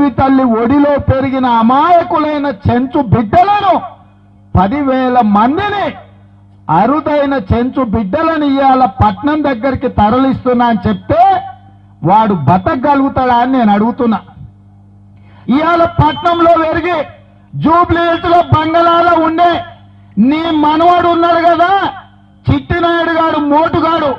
అడవి తల్లి ఒడిలో పెరిగిన అమాయకులైన చెంచు బిడ్డలను 10,000 మందిని అరుదైన చెంచు బిడ్డలను ఇవాళ పట్నం దగ్గరికి తరలిస్తున్నా అని చెప్తే వాడు బతకగలుగుతాడా అని నేను అడుగుతున్నా. ఇవాళ పట్నంలో పెరిగి జూబ్లీ హిల్స్ లో బంగళాలో ఉండే నీ మనవాడు ఉన్నాడు కదా చిట్టినాయుడు గాడు మోటుగాడు,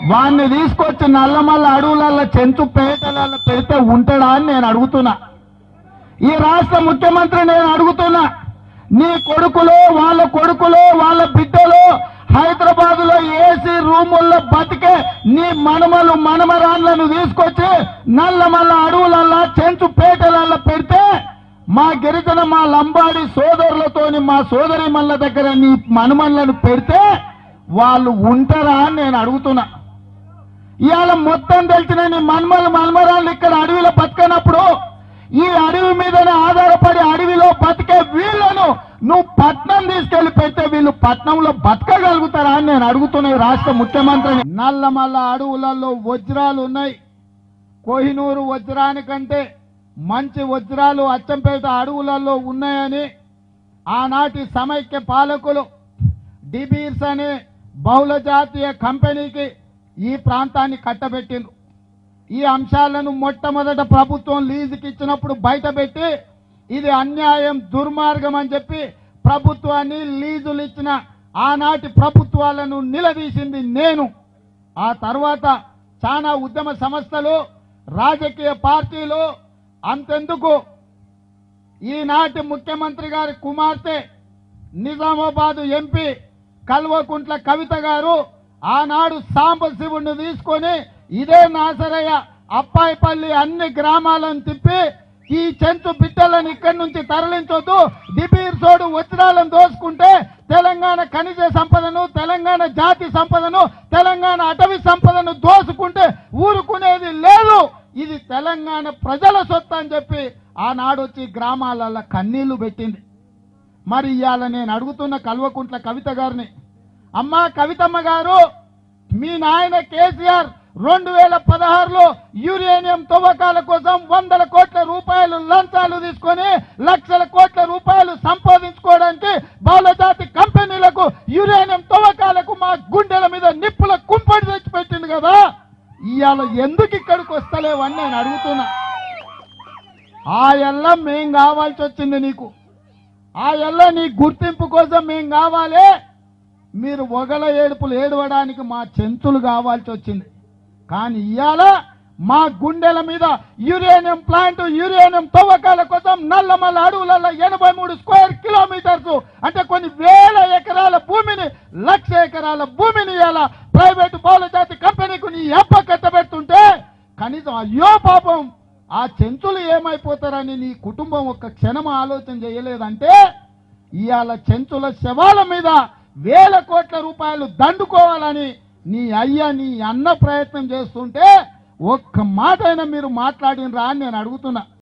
వాణ్ణి తీసుకొచ్చి నల్లమల్ల అడవులలో చెంచు పేటలలో పెడితే ఉంటాడా అని నేను అడుగుతున్నా. ఈ రాష్ట్ర ముఖ్యమంత్రి నేను అడుగుతున్నా, నీ కొడుకులు వాళ్ళ బిడ్డలు హైదరాబాద్ లో ఏసీ రూముల్లో బతికే నీ మనమరాళ్లను తీసుకొచ్చి నల్లమల్ల అడవులల్లా చెంచు పేటలల్లో పెడితే మా గిరిజన మా లంబాడి సోదరులతోని మా సోదరి మల్ల దగ్గర నీ మనమలను పెడితే వాళ్ళు ఉంటారా అని నేను అడుగుతున్నా. ఇవాళ మొత్తం తెలిసిన నీ మనమరాళ్ళు ఇక్కడ అడవిలో బతకనప్పుడు ఈ అడవి మీదనే ఆధారపడి అడవిలో బతికే వీళ్లను నువ్వు పట్నం తీసుకెళ్లి పెడితే వీళ్ళు పట్నంలో బతకగలుగుతారా అని నేను అడుగుతున్నా ఈ రాష్ట్ర ముఖ్యమంత్రిని. నల్లమల్ల అడవులలో వజ్రాలు ఉన్నాయి. కోహినూరు వజ్రానికంటే మంచి వజ్రాలు అచ్చంపేట అడవులలో ఉన్నాయని ఆనాటి సమైక్య పాలకులు డిబీర్స్ అనే బహుళ జాతీయ కంపెనీకి ఈ ప్రాంతాన్ని కట్టబెట్టిండ్రు. ఈ అంశాలను మొట్టమొదట ప్రభుత్వం లీజుకి ఇచ్చినప్పుడు బయటపెట్టి ఇది అన్యాయం దుర్మార్గం అని చెప్పి ప్రభుత్వాన్ని లీజులు ఇచ్చిన ఆనాటి ప్రభుత్వాలను నిలదీసింది నేను. ఆ తర్వాత చాలా ఉద్యమ సంస్థలు రాజకీయ పార్టీలు అంతెందుకు ఈనాటి ముఖ్యమంత్రి గారి కుమార్తె నిజామాబాద్ ఎంపీ కల్వకుంట్ల కవిత గారు ఆనాడు సాంబశివుడిని తీసుకొని ఇదే నాసరయ్య అప్పాయిపల్లి అన్ని గ్రామాలను తిప్పి ఈ చెంచు బిడ్డలను ఇక్కడి నుంచి తరలించొద్దు, డిబీర్ సోడు వజ్రాలను దోసుకుంటే తెలంగాణ ఖనిజ సంపదను తెలంగాణ జాతి సంపదను తెలంగాణ అటవీ సంపదను దోసుకుంటే ఊరుకునేది లేదు, ఇది తెలంగాణ ప్రజల సొత్తు అని చెప్పి ఆనాడు వచ్చి గ్రామాలలో కన్నీళ్లు పెట్టింది. మరి ఇవాళ నేను అడుగుతున్న కల్వకుంట్ల కవిత గారిని, అమ్మా కవితమ్మ గారు, మీ నాయన కేసీఆర్ 2016లో యురేనియం తవ్వకాల కోసం 100 కోట్ల రూపాయలు లంచాలు తీసుకొని లక్షల కోట్ల రూపాయలు సంపాదించుకోవడానికి బహుళజాతి కంపెనీలకు యురేనియం తవ్వకాలకు మా గుండెల మీద నిప్పుల కుంపడి తెచ్చిపెట్టింది కదా, ఇవాళ ఎందుకు ఇక్కడికి వస్తలేవని నేను అడుగుతున్నా. ఆ ఎల్ల మేం కావాల్సి వచ్చింది నీకు, ఆ ఎల్ల నీ గుర్తింపు కోసం మేం కావాలి, మీరు ఒగల ఏడుపులు ఏడవడానికి మా చెంచులు కావాల్సి వచ్చింది. కానీ ఇవాళ మా గుండెల మీద యురేనియం ప్లాంట్ యురేనియం తవ్వకాల కోసం నల్లమల్ల అడవులలో 83 స్క్వేర్ కిలోమీటర్స్ అంటే కొన్ని వేల ఎకరాల భూమిని 1,00,000 ఎకరాల భూమిని ఇవాళ ప్రైవేటు బహుళజాతి కంపెనీకు నీ అప్ప కట్టబెడుతుంటే కనీసం అయ్యో పాపం ఆ చెంచులు ఏమైపోతారని నీ కుటుంబం ఒక్క క్షణం ఆలోచన చేయలేదంటే ఇవాళ చెంచుల శవాల మీద వేల కోట్ల రూపాయలు దండుకోవాలని నీ అయ్య నీ అన్న ప్రయత్నం చేస్తుంటే ఒక్క మాట అయినా మీరు మాట్లాడినరా అని నేను అడుగుతున్నా.